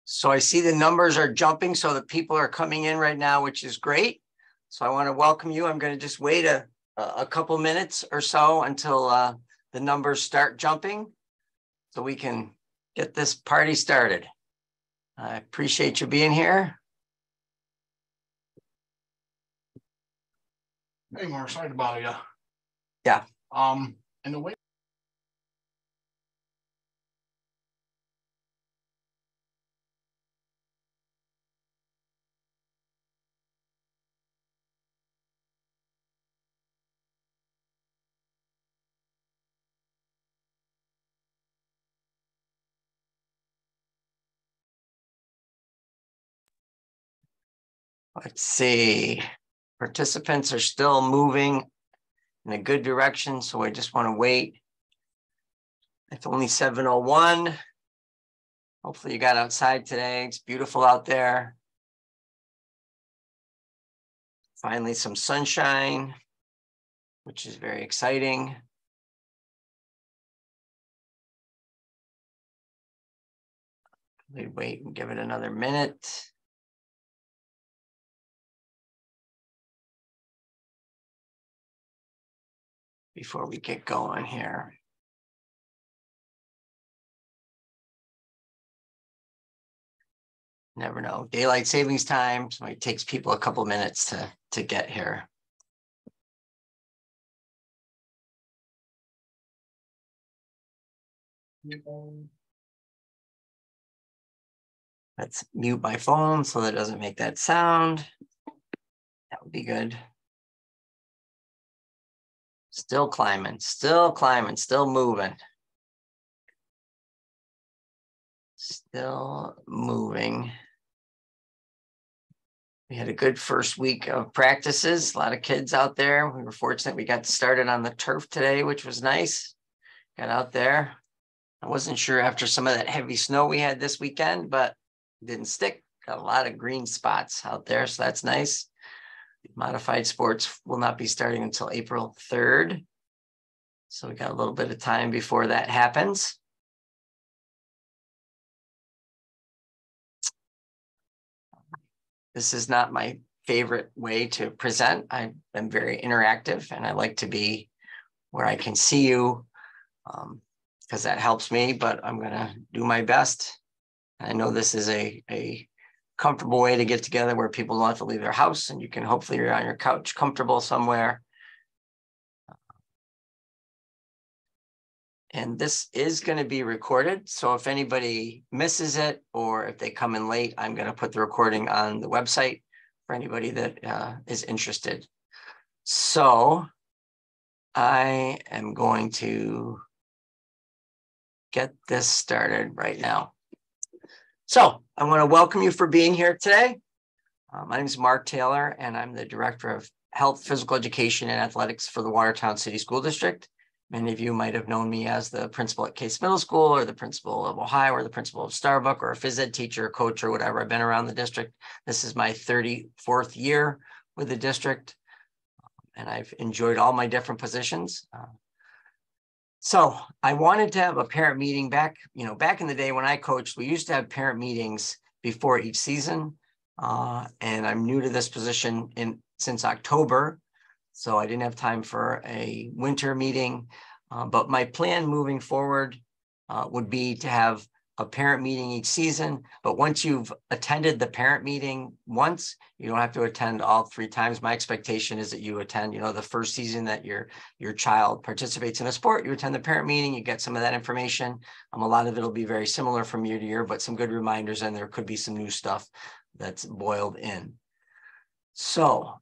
So I see the numbers are jumping, so the people are coming in right now, which is great. So I want to welcome you. I'm going to just wait a couple minutes or so until the numbers start jumping so we can get this party started. I appreciate you being here. Hey, Mark, sorry to bother you. Yeah. And the way Let's see. Participants are still moving in a good direction, so I just want to wait. It's only 7:01. Hopefully you got outside today. It's beautiful out there. Finally some sunshine, which is very exciting. We wait and give it another minute. Before we get going here. Never know. Daylight savings time, so it takes people a couple minutes to get here. Let's mute my phone so that it doesn't make that sound. That would be good. Still climbing, still moving. Still moving. We had a good first week of practices. A lot of kids out there. We were fortunate we got started on the turf today, which was nice. Got out there. I wasn't sure after some of that heavy snow we had this weekend, but it didn't stick. Got a lot of green spots out there, so that's nice. Modified sports will not be starting until April 3rd. So we got a little bit of time before that happens. This is not my favorite way to present. I'm very interactive and I like to be where I can see you because that helps me, but I'm gonna do my best. I know this is a comfortable way to get together where people don't have to leave their house and you can hopefully you're on your couch comfortable somewhere. And this is going to be recorded. So if anybody misses it or if they come in late, I'm going to put the recording on the website for anybody that is interested. So I am going to get this started right now. So I want to welcome you for being here today. My name is Mark Taylor, and I'm the Director of Health, Physical Education, and Athletics for the Watertown City School District. Many of you might have known me as the principal at Case Middle School or the principal of Ohio or the principal of Starbuck or a phys ed teacher, coach, or whatever. I've been around the district. This is my 34th year with the district, and I've enjoyed all my different positions. So I wanted to have a parent meeting back in the day when I coached, we used to have parent meetings before each season. And I'm new to this position since October. So I didn't have time for a winter meeting, but my plan moving forward would be to have a parent meeting each season. But once you've attended the parent meeting once, you don't have to attend all 3 times. My expectation is that you attend, the first season that your child participates in a sport, you attend the parent meeting, you get some of that information. A lot of it will be very similar from year to year, but some good reminders, and there could be some new stuff that's boiled in. So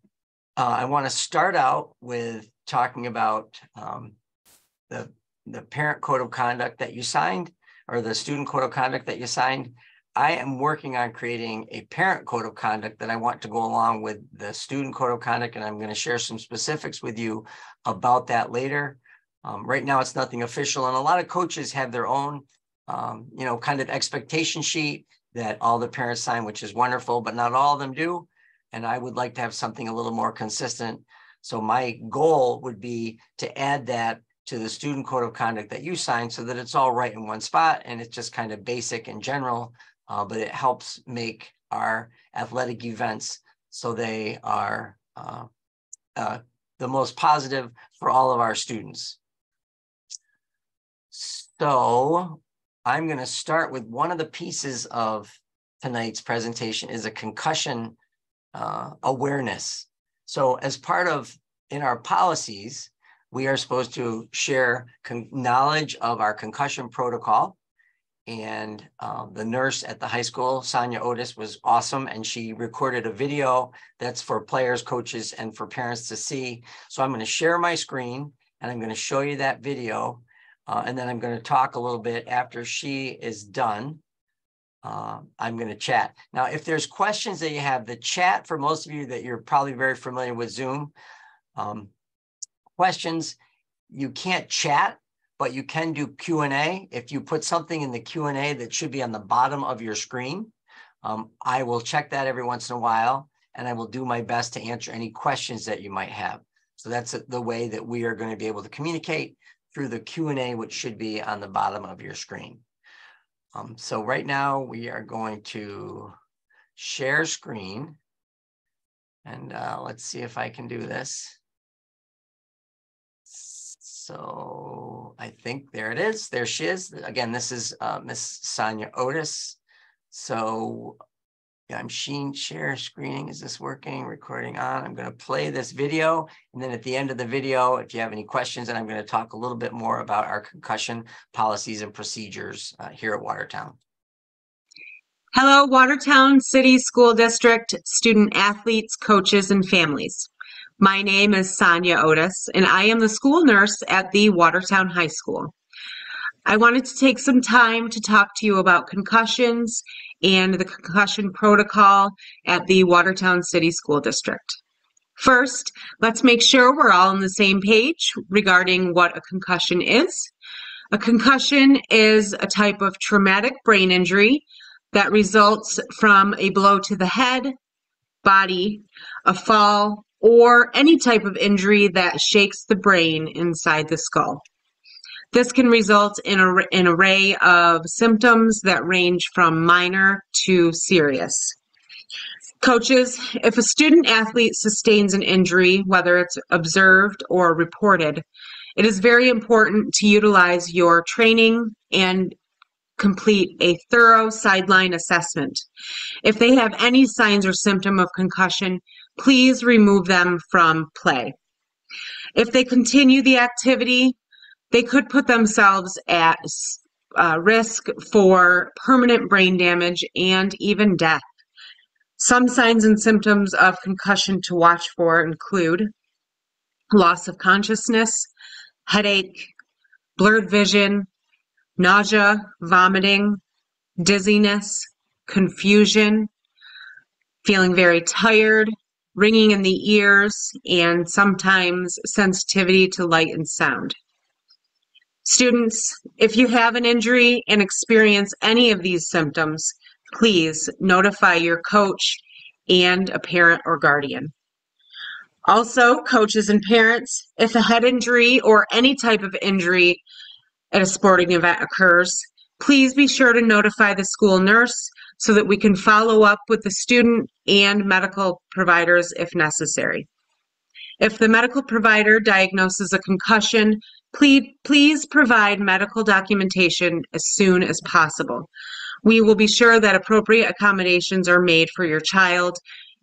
I want to start out with talking about the parent code of conduct that you signed, or the student code of conduct that you signed. I am working on creating a parent code of conduct that I want to go along with the student code of conduct, and I'm going to share some specifics with you about that later. Right now, it's nothing official, and a lot of coaches have their own, kind of expectation sheet that all the parents sign, which is wonderful, but not all of them do. And I would like to have something a little more consistent. So my goal would be to add that to the student code of conduct that you sign so that it's all right in one spot and it's just kind of basic and general but it helps make our athletic events so they are the most positive for all of our students. So I'm going to start with one of the pieces of tonight's presentation is a concussion awareness. So as part of, in our policies, we are supposed to share knowledge of our concussion protocol. And the nurse at the high school, Sonia Otis, was awesome. And she recorded a video that's for players, coaches, and for parents to see. So I'm going to share my screen and I'm going to show you that video. And then I'm going to talk a little bit after she is done. I'm going to chat. Now, if there's questions that you have, the chat, for most of you that you're probably very familiar with Zoom, questions, you can't chat, but you can do Q&A. If you put something in the Q&A that should be on the bottom of your screen, I will check that every once in a while, and I will do my best to answer any questions that you might have. So that's the way that we are going to be able to communicate through the Q&A, which should be on the bottom of your screen. So right now we are going to share screen, and let's see if I can do this. So I think there it is. There she is. Again, this is Miss Sonia Otis. So yeah, I'm share screening. Is this working? Recording on. I'm going to play this video. And then at the end of the video, if you have any questions, and I'm going to talk a little bit more about our concussion policies and procedures here at Watertown. Hello, Watertown City School District student athletes, coaches, and families. My name is Sonia Otis, and I am the school nurse at the Watertown High School. I wanted to take some time to talk to you about concussions and the concussion protocol at the Watertown City School District. First, let's make sure we're all on the same page regarding what a concussion is. A concussion is a type of traumatic brain injury that results from a blow to the head, body, a fall, or any type of injury that shakes the brain inside the skull. This can result in an array of symptoms that range from minor to serious. Coaches, if a student athlete sustains an injury, whether it's observed or reported, it is very important to utilize your training and complete a thorough sideline assessment. If they have any signs or symptom of concussion, please remove them from play. If they continue the activity, they could put themselves at risk for permanent brain damage and even death. Some signs and symptoms of concussion to watch for include loss of consciousness, headache, blurred vision, nausea, vomiting, dizziness, confusion, feeling very tired, ringing in the ears, and sometimes sensitivity to light and sound. Students, if you have an injury and experience any of these symptoms, please notify your coach and a parent or guardian. Also, coaches and parents, if a head injury or any type of injury at a sporting event occurs, please be sure to notify the school nurse so that we can follow up with the student and medical providers if necessary. If the medical provider diagnoses a concussion, please provide medical documentation as soon as possible. We will be sure that appropriate accommodations are made for your child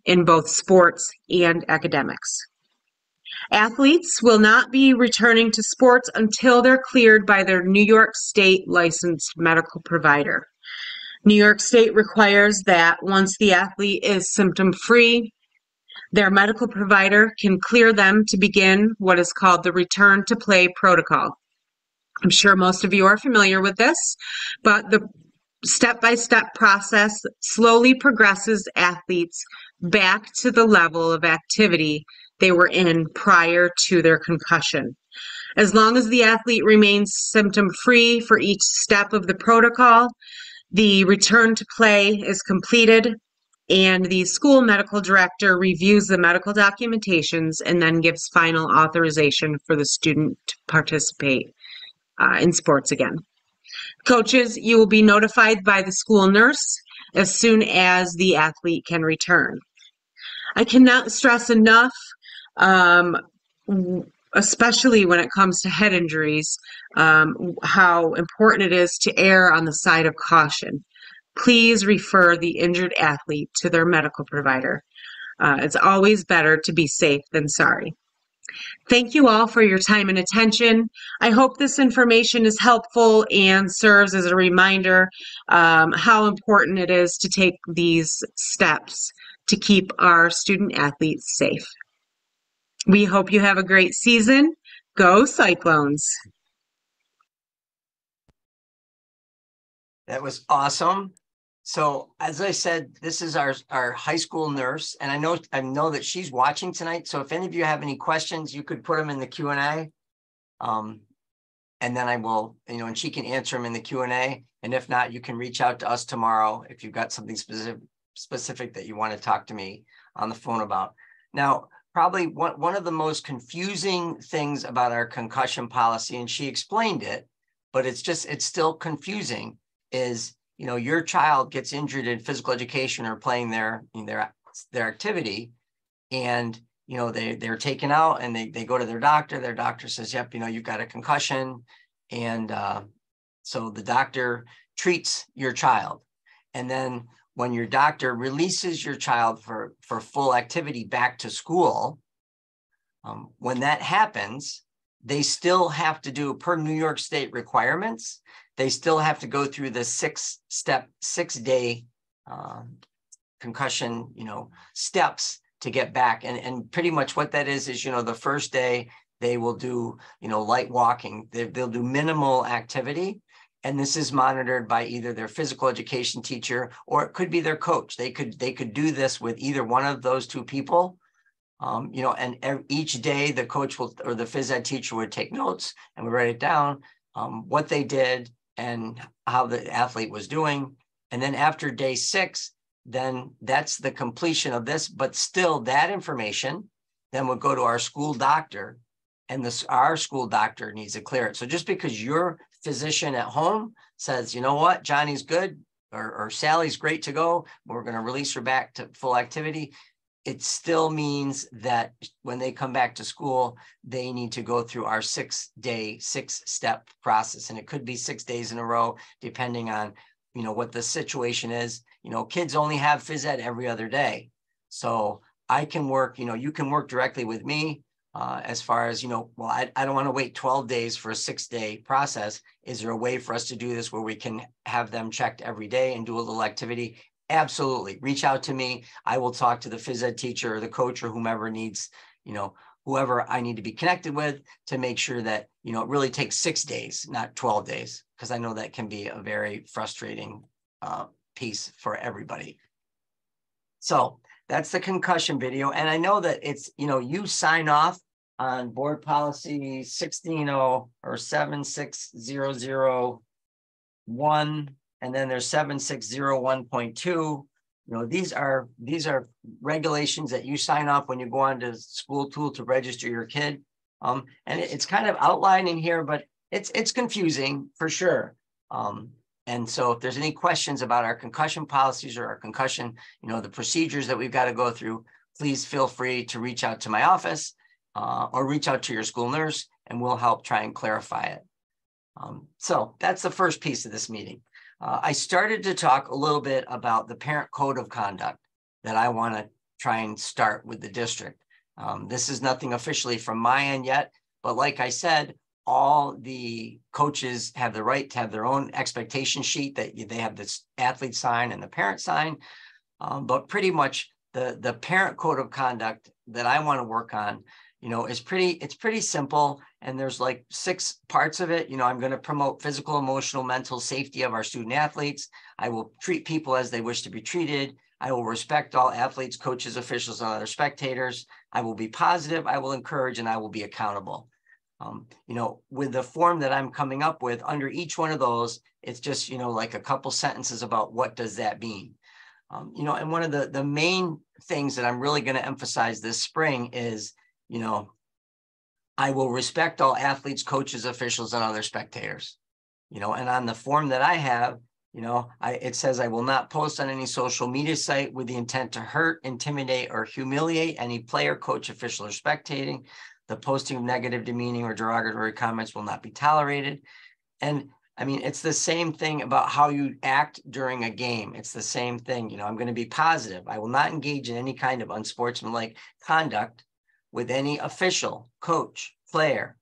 in both sports and academics. Athletes will not be returning to sports until they're cleared by their New York State licensed medical provider. New York State requires that once the athlete is symptom-free, their medical provider can clear them to begin what is called the return to play protocol. I'm sure most of you are familiar with this, but the step-by-step process slowly progresses athletes back to the level of activity they were in prior to their concussion. As long as the athlete remains symptom-free for each step of the protocol, the return to play is completed, and the school medical director reviews the medical documentations and then gives final authorization for the student to participate in sports again. Coaches, you will be notified by the school nurse as soon as the athlete can return. I cannot stress enough, especially when it comes to head injuries, how important it is to err on the side of caution. Please refer the injured athlete to their medical provider. It's always better to be safe than sorry. Thank you all for your time and attention. I hope this information is helpful and serves as a reminder how important it is to take these steps to keep our student athletes safe. We hope you have a great season. Go Cyclones! That was awesome. So as I said, this is our high school nurse, and I know that she's watching tonight. So if any of you have any questions, you could put them in the Q&A. And then I will, and she can answer them in the Q&A. And if not, you can reach out to us tomorrow if you've got something specific that you want to talk to me on the phone about. Now, probably one of the most confusing things about our concussion policy, and she explained it, but it's still confusing, is your child gets injured in physical education or playing their activity, and they're taken out and they go to their doctor says, yep, you've got a concussion, and so the doctor treats your child, and then when your doctor releases your child for full activity back to school, when that happens, they still have to do, per New York State requirements, they still have to go through the 6-day concussion, steps to get back. And pretty much what that is the first day they will do, light walking. They'll do minimal activity. And this is monitored by either their physical education teacher, or it could be their coach. They could do this with either one of those two people. And each day the coach or the phys ed teacher would take notes and would write it down, what they did and how the athlete was doing. And then after day 6, then that's the completion of this, but still that information then would go to our school doctor, and our school doctor needs to clear it. So just because your physician at home says, you know what, Johnny's good, or Sally's great to go, we're going to release her back to full activity, it still means that when they come back to school, they need to go through our 6-day, 6-step process. And it could be 6 days in a row, depending on, what the situation is. Kids only have phys ed every other day. So I can work, you can work directly with me as far as, well, I don't want to wait 12 days for a 6-day process. Is there a way for us to do this where we can have them checked every day and do a little activity? Absolutely. Reach out to me. I will talk to the phys ed teacher or the coach or whomever needs, whoever I need to be connected with to make sure that, it really takes 6 days, not 12 days, because I know that can be a very frustrating piece for everybody. So that's the concussion video. And I know that it's, you sign off on board policy 160 or 76001. And then there's 7601.2. These are regulations that you sign off when you go on to School Tool to register your kid. And it's kind of outlined in here, but it's confusing for sure. And so if there's any questions about our concussion policies or our concussion, the procedures that we've got to go through, please feel free to reach out to my office or reach out to your school nurse, and we'll help try and clarify it. So that's the first piece of this meeting. I started to talk a little bit about the parent code of conduct that I want to try and start with the district. This is nothing officially from my end yet, but like I said, all the coaches have the right to have their own expectation sheet that they have this athlete sign and the parent sign. But pretty much the parent code of conduct that I want to work on, it's pretty simple. And there's like 6 parts of it. I'm going to promote physical, emotional, mental safety of our student athletes. I will treat people as they wish to be treated. I will respect all athletes, coaches, officials, and other spectators. I will be positive. I will encourage, and I will be accountable. With the form that I'm coming up with, under each one of those, it's just, like a couple sentences about what does that mean. And one of the main things that I'm really going to emphasize this spring is, I will respect all athletes, coaches, officials, and other spectators. And on the form that I have, It says I will not post on any social media site with the intent to hurt, intimidate, or humiliate any player, coach, official, or spectating. The posting of negative, demeaning, or derogatory comments will not be tolerated. And I mean, it's the same thing about how you act during a game. It's the same thing. I'm going to be positive. I will not engage in any kind of unsportsmanlike conduct with any official, coach, player,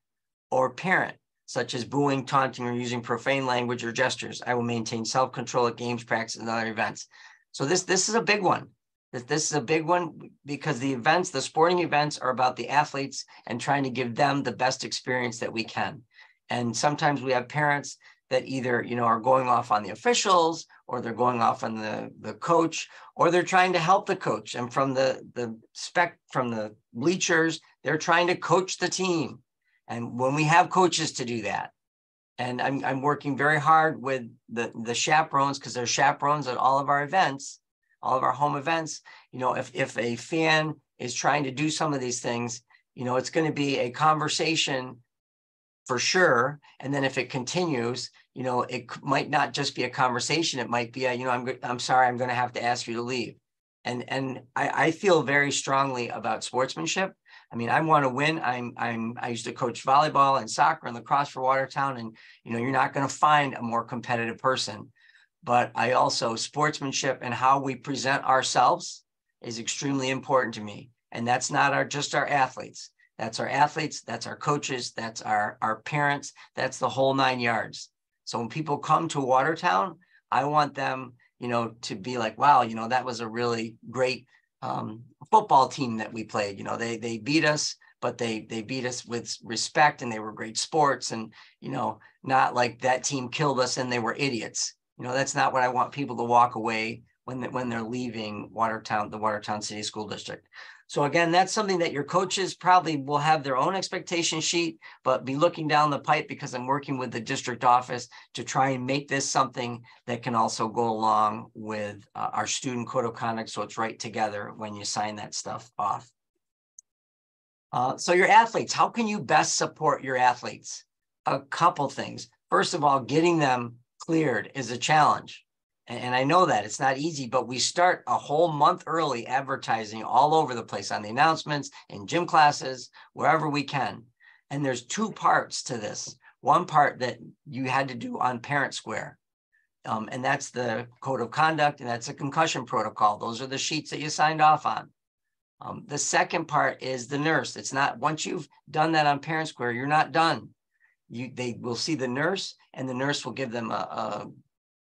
or parent, such as booing, taunting, or using profane language or gestures. I will maintain self-control at games, practices, and other events. So this is a big one. This is a big one because the sporting events are about the athletes and trying to give them the best experience that we can. And sometimes we have parents that either, are going off on the officials, or they're going off on the coach, or they're trying to help the coach. And from from the bleachers, they're trying to coach the team. And when we have coaches to do that, and I'm working very hard with the chaperones, because they're chaperones at all of our events, all of our home events. If a fan is trying to do some of these things, it's going to be a conversation for sure. And then if it continues, it might not just be a conversation. It might be I'm sorry, I'm going to have to ask you to leave. And I feel very strongly about sportsmanship. I mean, I want to win. I used to coach volleyball and soccer and lacrosse for Watertown, and you're not going to find a more competitive person. But I also, sportsmanship and how we present ourselves is extremely important to me. And that's not just our athletes. That's our athletes, that's our coaches, that's our parents, that's the whole 9 yards. So when people come to Watertown, I want them, to be like, wow, that was a really great football team that we played. They beat us, but they beat us with respect, and they were great sports, and not like that team killed us and they were idiots. That's not what I want people to walk away when they're leaving Watertown, the Watertown City School District. So again, that's something that your coaches probably will have their own expectation sheet, but be looking down the pipe, because I'm working with the district office to try and make this something that can also go along with our student code of conduct, so it's right together when you sign that stuff off. So your athletes, how can you best support your athletes? A couple things. First of all, getting them cleared is a challenge. And I know that it's not easy, but we start a whole month early advertising all over the place on the announcements, in gym classes, wherever we can. And there's two parts to this. One part that you had to do on Parent Square, and that's the code of conduct, and that's a concussion protocol. Those are the sheets that you signed off on. The second part is the nurse. It's not, once you've done that on Parent Square, you're not done. They will see the nurse, and the nurse will give them a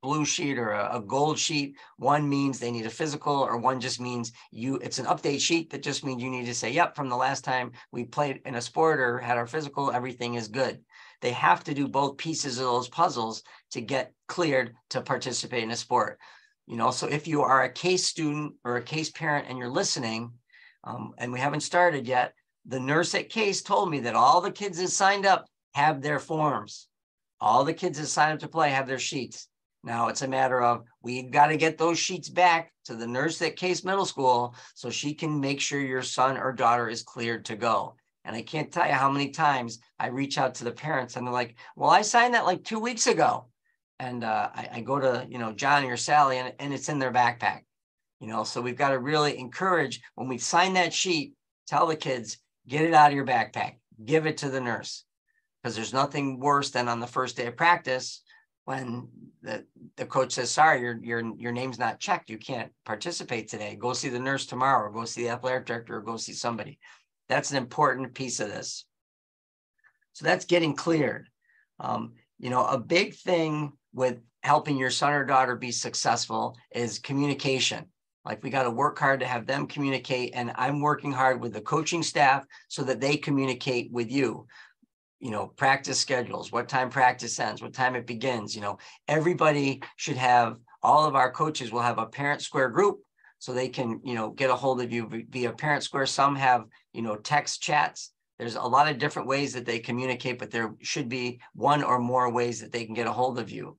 blue sheet or a gold sheet. One means they need a physical, or one just means it's an update sheet that just means you need to say, yep, from the last time we played in a sport or had our physical, everything is good. They have to do both pieces of those puzzles to get cleared to participate in a sport. So if you are a case student or a case parent and you're listening, and we haven't started yet, the nurse at Case told me that all the kids that signed up have their forms. All the kids that signed up to play have their sheets. Now it's a matter of, we've got to get those sheets back to the nurse at Case Middle School so she can make sure your son or daughter is cleared to go. And I can't tell you how many times I reach out to the parents and they're like, well, I signed that like 2 weeks ago. And I go to, Johnny or Sally, and it's in their backpack. So we've got to really encourage, when we sign that sheet, tell the kids, get it out of your backpack, give it to the nurse. Because there's nothing worse than on the first day of practice when the coach says, sorry, your name's not checked. You can't participate today. Go see the nurse tomorrow, or go see the athletic director, or go see somebody. That's an important piece of this. So that's getting cleared. A big thing with helping your son or daughter be successful is communication. Like, we got to work hard to have them communicate. And I'm working hard with the coaching staff so that they communicate with you. Practice schedules, what time practice ends, what time it begins. Everybody should have, all of our coaches will have a Parent Square group so they can, get a hold of you via Parent Square. Some have, text chats. There's a lot of different ways that they communicate, but there should be one or more ways that they can get a hold of you.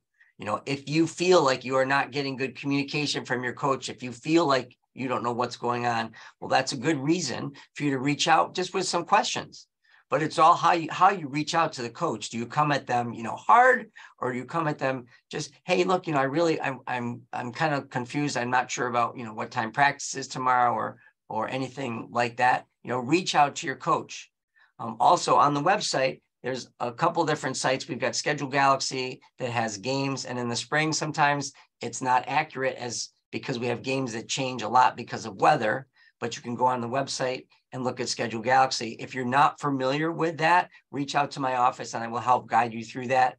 If you feel like you are not getting good communication from your coach, if you feel like you don't know what's going on, well, that's a good reason for you to reach out just with some questions. but it's all how you reach out to the coach. Do you come at them, hard, or do you come at them just, hey, look, I'm kind of confused. I'm not sure about, what time practice is tomorrow or anything like that. Reach out to your coach. Also on the website, there's a couple different sites. We've got Schedule Galaxy that has games, and in the spring, sometimes it's not accurate because we have games that change a lot because of weather, but you can go on the website and look at Schedule Galaxy. If you're not familiar with that, reach out to my office and I will help guide you through that.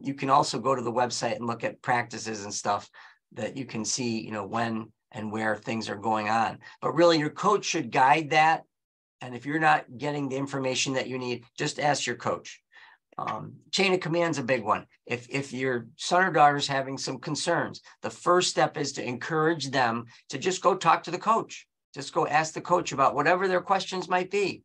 You can also go to the website and look at practices and stuff that you can see, when and where things are going on. But really, your coach should guide that. And if you're not getting the information that you need, just ask your coach. Chain of command is a big one. If your son or daughter is having some concerns, the first step is to encourage them to just go talk to the coach. Just go ask the coach about whatever their questions might be.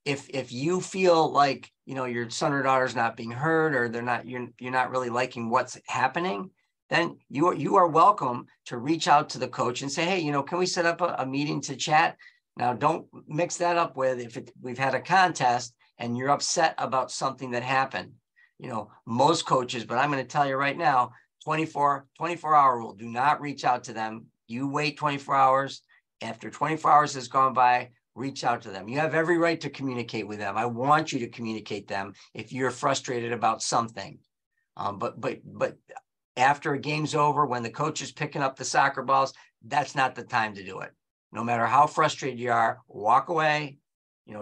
If you feel like, your son or daughter's not being heard, or you're not really liking what's happening, then you are welcome to reach out to the coach and say, hey, can we set up a meeting to chat? Now, don't mix that up with we've had a contest and you're upset about something that happened. Most coaches, but I'm going to tell you right now, 24-hour rule, do not reach out to them. You wait 24 hours. After 24 hours has gone by, reach out to them. You have every right to communicate with them. I want you to communicate them if you're frustrated about something. But after a game's over, when the coach is picking up the soccer balls, that's not the time to do it. No matter how frustrated you are, walk away,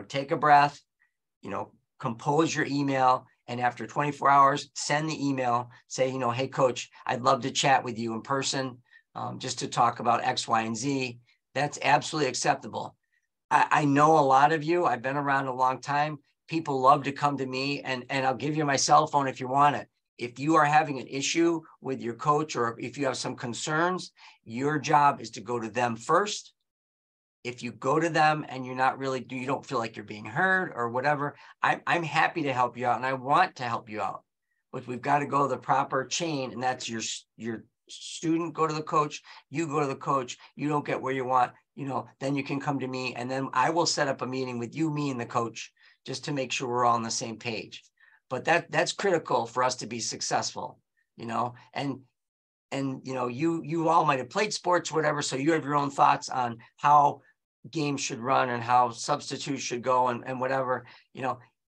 take a breath, compose your email. And after 24 hours, send the email, say, hey, coach, I'd love to chat with you in person just to talk about X, Y, and Z. That's absolutely acceptable. I know a lot of you, I've been around a long time. People love to come to me, and I'll give you my cell phone if you want it. If you are having an issue with your coach, or if you have some concerns, your job is to go to them first. If you go to them and you don't feel like you're being heard or whatever, I'm happy to help you out, and I want to help you out. But we've got to go the proper chain, and that's your student go to the coach, you go to the coach, you don't get where you want, then you can come to me, and then I will set up a meeting with you, me, and the coach, just to make sure we're all on the same page. But that's critical for us to be successful, and you all might have played sports, whatever, so you have your own thoughts on how games should run and how substitutes should go and whatever.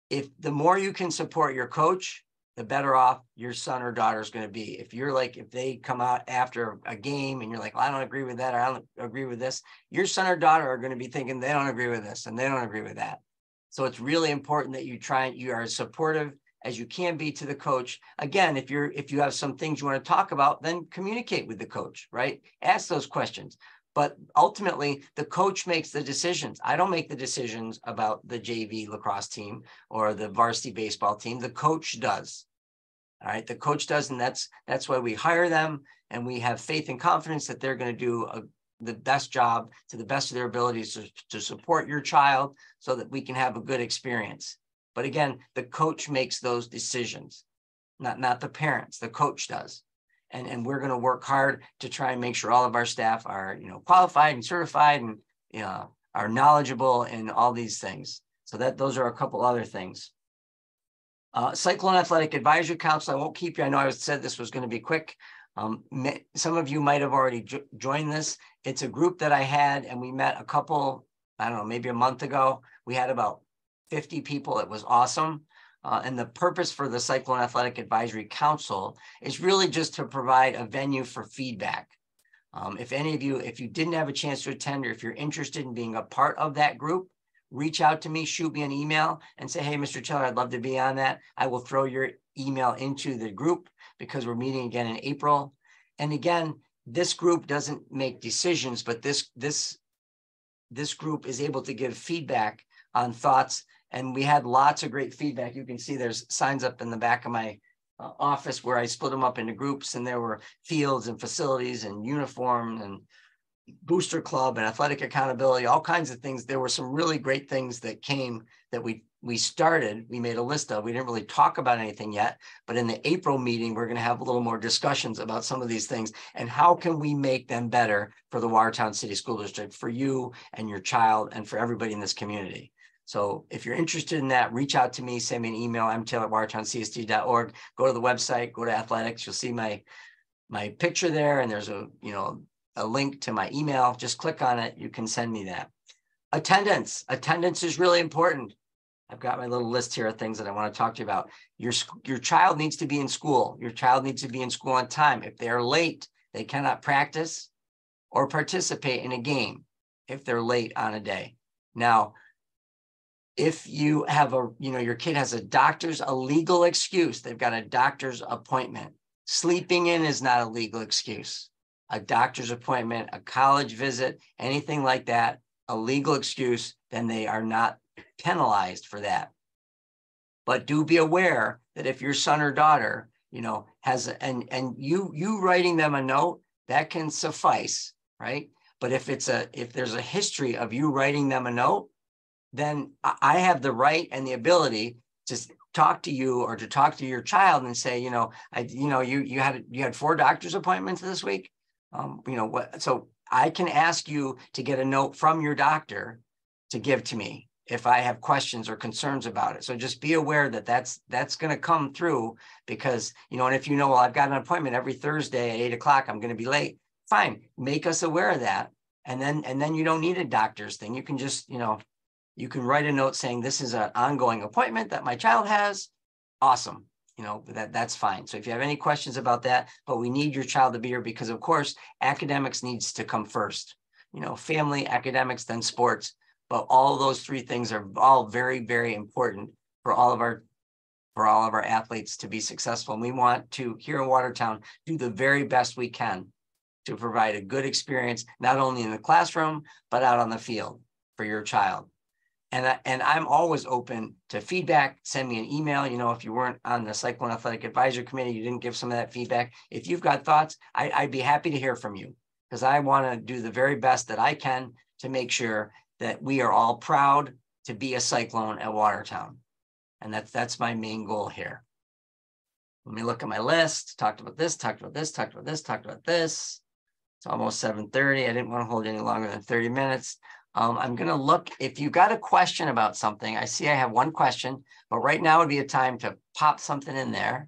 If the more you can support your coach, the better off your son or daughter is going to be. If they come out after a game and you're like, well, I don't agree with that, or I don't agree with this, your son or daughter are going to be thinking they don't agree with this and they don't agree with that. So it's really important that you are as supportive as you can be to the coach. Again, if you have some things you want to talk about, then communicate with the coach, right? Ask those questions. But ultimately, the coach makes the decisions. I don't make the decisions about the JV lacrosse team or the varsity baseball team. The coach does. All right, the coach does, and that's why we hire them, and we have faith and confidence that they're going to do the best job to the best of their abilities to support your child so that we can have a good experience. But again, the coach makes those decisions, not the parents. The coach does. And we're going to work hard to try and make sure all of our staff are, qualified and certified and are knowledgeable in all these things. So those are a couple other things. Cyclone Athletic Advisory Council, I won't keep you. I know I said this was going to be quick. Some of you might have already joined this. It's a group that I had, and we met maybe a month ago. We had about 50 people. It was awesome. And the purpose for the Cyclone Athletic Advisory Council is really just to provide a venue for feedback. If any of you, if you didn't have a chance to attend, or if you're interested in being a part of that group, reach out to me, shoot me an email and say, hey, Mr. Tiller, I'd love to be on that. I will throw your email into the group because we're meeting again in April. And again, this group doesn't make decisions, but this group is able to give feedback on thoughts. And we had lots of great feedback. You can see there's signs up in the back of my office where I split them up into groups, and there were fields and facilities and uniform and booster club and athletic accountability, all kinds of things. There were some really great things that came that we started. We made a list of. We didn't really talk about anything yet, but in the April meeting, we're going to have a little more discussions about some of these things and how can we make them better for the Watertown City School District, for you and your child and for everybody in this community. So if you're interested in that, reach out to me, send me an email, mtaylor@watertowncsd.org. Go to the website, go to athletics. You'll see my picture there, and there's a link to my email. Just click on it. You can send me that. Attendance is really important. I've got my little list here of things that I want to talk to you about. Your child needs to be in school. Your child needs to be in school on time. If they're late, they cannot practice or participate in a game if they're late on a day. Now, if you have your kid has a legal excuse, they've got a doctor's appointment. Sleeping in is not a legal excuse. A doctor's appointment, a college visit, anything like that, a legal excuse, then they are not penalized for that. But do be aware that if your son or daughter, has, and you writing them a note, that can suffice, right? But if there's a history of you writing them a note, then I have the right and the ability to talk to you or to talk to your child and say, you had 4 doctor's appointments this week. So I can ask you to get a note from your doctor to give to me if I have questions or concerns about it. So just be aware that that's going to come through, because, and if well, I've got an appointment every Thursday at 8 o'clock, I'm going to be late. Fine. Make us aware of that. And then you don't need a doctor's thing. You can just, you can write a note saying this is an ongoing appointment that my child has. Awesome. That's fine. So if you have any questions about that, but we need your child to be here because, of course, academics needs to come first. Family, academics, then sports. But all of those 3 things are all very, very important for all of our athletes to be successful. And we want to, here in Watertown, do the very best we can to provide a good experience, not only in the classroom, but out on the field for your child. And I'm always open to feedback. Send me an email. If you weren't on the Cyclone Athletic Advisory Committee, you didn't give some of that feedback. If you've got thoughts, I'd be happy to hear from you, because I want to do the very best that I can to make sure that we are all proud to be a Cyclone at Watertown. And that's my main goal here. Let me look at my list. Talked about this, talked about this, talked about this, talked about this. It's almost 7:30. I didn't want to hold any longer than 30 minutes. I'm going to look, if you got a question about something, I see I have one question, but right now would be a time to pop something in there.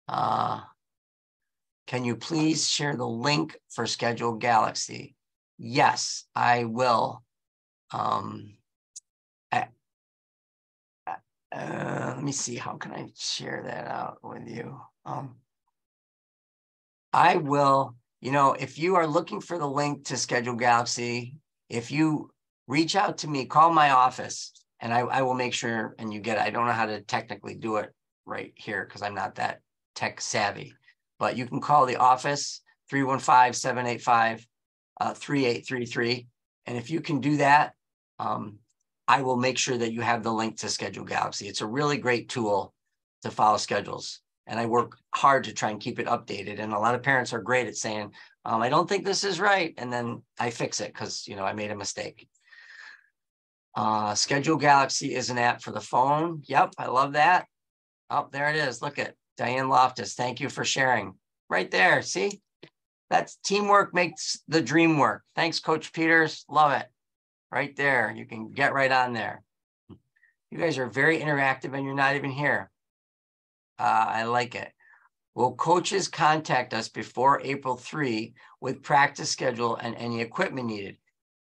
Can you please share the link for Schedule Galaxy? Yes, I will. Let me see, how can I share that out with you? I will, if you are looking for the link to Schedule Galaxy, if you reach out to me, call my office, and I will make sure and you get it. I don't know how to technically do it right here because I'm not that tech savvy, but you can call the office, 315-785-3833. And if you can do that, I will make sure that you have the link to Schedule Galaxy. It's a really great tool to follow schedules. And I work hard to try and keep it updated. And a lot of parents are great at saying, I don't think this is right. And then I fix it because, I made a mistake. Schedule Galaxy is an app for the phone. Yep, I love that. Oh, there it is. Look at Diane Loftus. Thank you for sharing. Right there. See, that's teamwork makes the dream work. Thanks, Coach Peters. Love it. Right there. You can get right on there. You guys are very interactive and you're not even here. I like it. Will coaches contact us before April 3 with practice schedule and any equipment needed?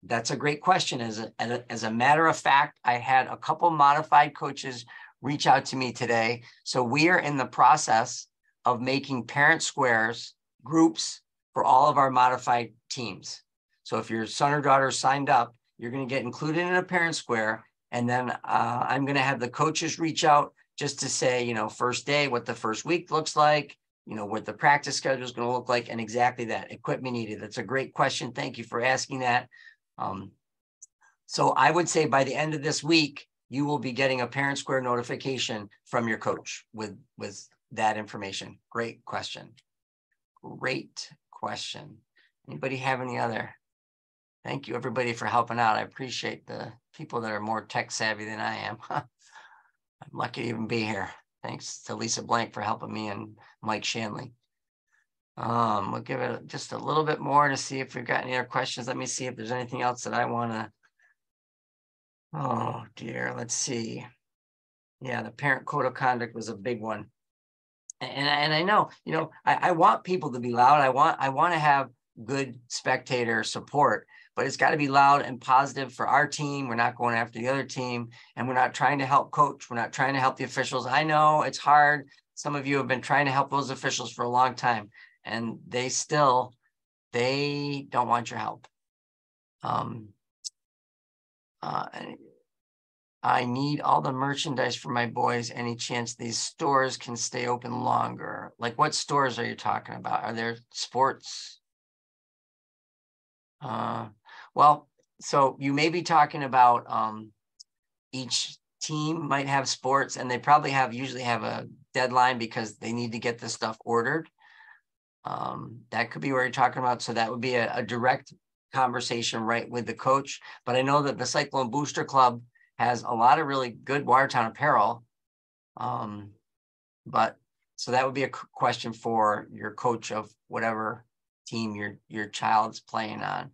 That's a great question. As a matter of fact, I had a couple modified coaches reach out to me today. So we are in the process of making parent squares groups for all of our modified teams. So if your son or daughter signed up, you're going to get included in a parent square. And then I'm going to have the coaches reach out just to say, first day, what the first week looks like, what the practice schedule is going to look like, and exactly that, equipment needed. That's a great question. Thank you for asking that. So I would say by the end of this week, you will be getting a parent square notification from your coach with that information. Great question. Great question. Anybody have any other? Thank you, everybody, for helping out. I appreciate the people that are more tech savvy than I am. I'm lucky to even be here. Thanks to Lisa Blank for helping me and Mike Shanley. We'll give it just a little bit more to see if we've got any other questions. Let me see if there's anything else that I want Oh dear, let's see. Yeah, the parent code of conduct was a big one. And I know, I want people to be loud. I want to have good spectator support, but it's got to be loud and positive for our team. We're not going after the other team, and we're not trying to help coach. We're not trying to help the officials. I know it's hard. Some of you have been trying to help those officials for a long time, and they don't want your help. I need all the merchandise for my boys. Any chance these stores can stay open longer? Like, what stores are you talking about? Are there sports? Well, so you may be talking about each team might have sports, and they probably usually have a deadline because they need to get this stuff ordered. That could be what you're talking about. So that would be a direct conversation right with the coach. But I know that the Cyclone Booster Club has a lot of really good Watertown apparel. But so that would be a question for your coach of whatever team your child's playing on.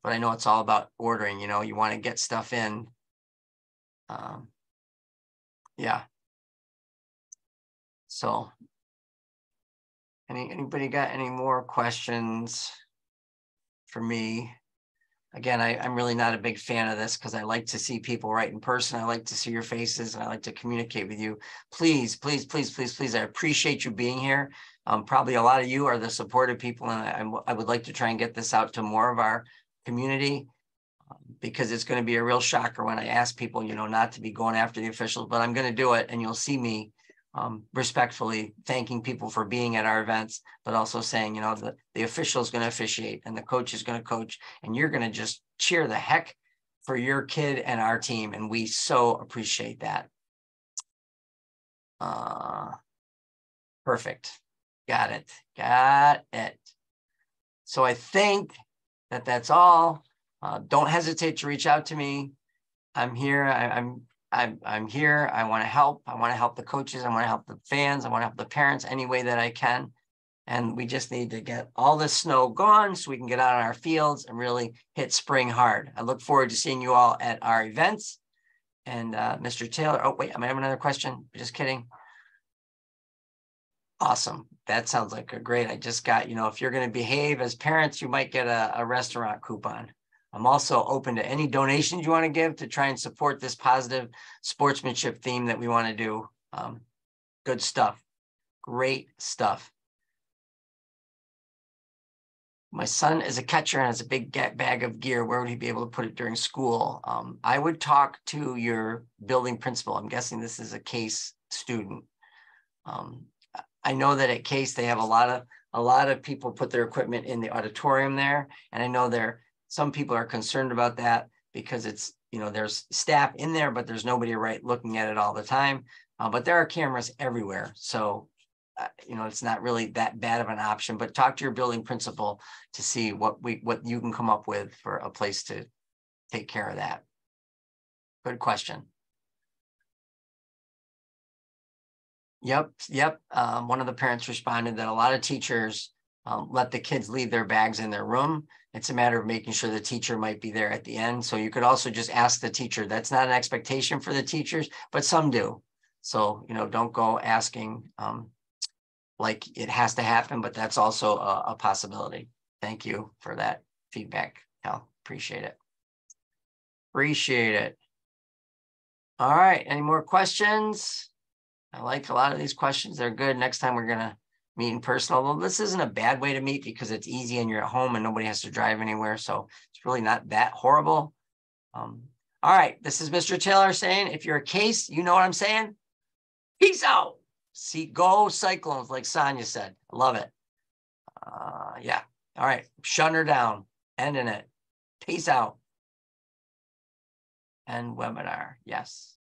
But I know it's all about ordering, you want to get stuff in. Yeah. So anybody got any more questions for me? Again, I'm really not a big fan of this because I like to see people right in person. I like to see your faces and I like to communicate with you. Please, please, please, please, please. I appreciate you being here. Probably a lot of you are the supportive people, and I would like to try and get this out to more of our community because it's going to be a real shocker when I ask people, not to be going after the officials, but I'm going to do it, and you'll see me respectfully thanking people for being at our events, but also saying, the official is going to officiate and the coach is going to coach, and you're going to just cheer the heck for your kid and our team. And we so appreciate that. Perfect. Got it. So I think that's all. Don't hesitate to reach out to me. I'm here. I'm here. I want to help. I want to help the coaches. I want to help the fans. I want to help the parents any way that I can. And we just need to get all this snow gone so we can get out on our fields and really hit spring hard. I look forward to seeing you all at our events. And Mr. Taylor, oh, wait, I might have another question. Just kidding. Awesome. That sounds like a great. I just got, if you're going to behave as parents, you might get a restaurant coupon. I'm also open to any donations you want to give to try and support this positive sportsmanship theme that we want to do. Good stuff. Great stuff. My son is a catcher and has a big bag of gear. Where would he be able to put it during school? I would talk to your building principal. I'm guessing this is a Case student. I know that at Case, they have a lot of people put their equipment in the auditorium there. And I know some people are concerned about that because it's, there's staff in there, but there's nobody right looking at it all the time. But there are cameras everywhere. So, it's not really that bad of an option, but talk to your building principal to see what you can come up with for a place to take care of that. Good question. Yep. One of the parents responded that a lot of teachers let the kids leave their bags in their room. It's a matter of making sure the teacher might be there at the end. So you could also just ask the teacher. That's not an expectation for the teachers, but some do. So, don't go asking like it has to happen, but that's also a possibility. Thank you for that feedback, Cal. Appreciate it. All right. Any more questions? I like a lot of these questions. They're good. Next time we're going to meet in person, although this isn't a bad way to meet because it's easy and you're at home and nobody has to drive anywhere. So it's really not that horrible. All right. This is Mr. Taylor saying, if you're a Case, you know what I'm saying? Peace out. See, go Cyclones, like Sonia said. I love it. Yeah. All right. Shutting her down. Ending it. Peace out. End webinar. Yes.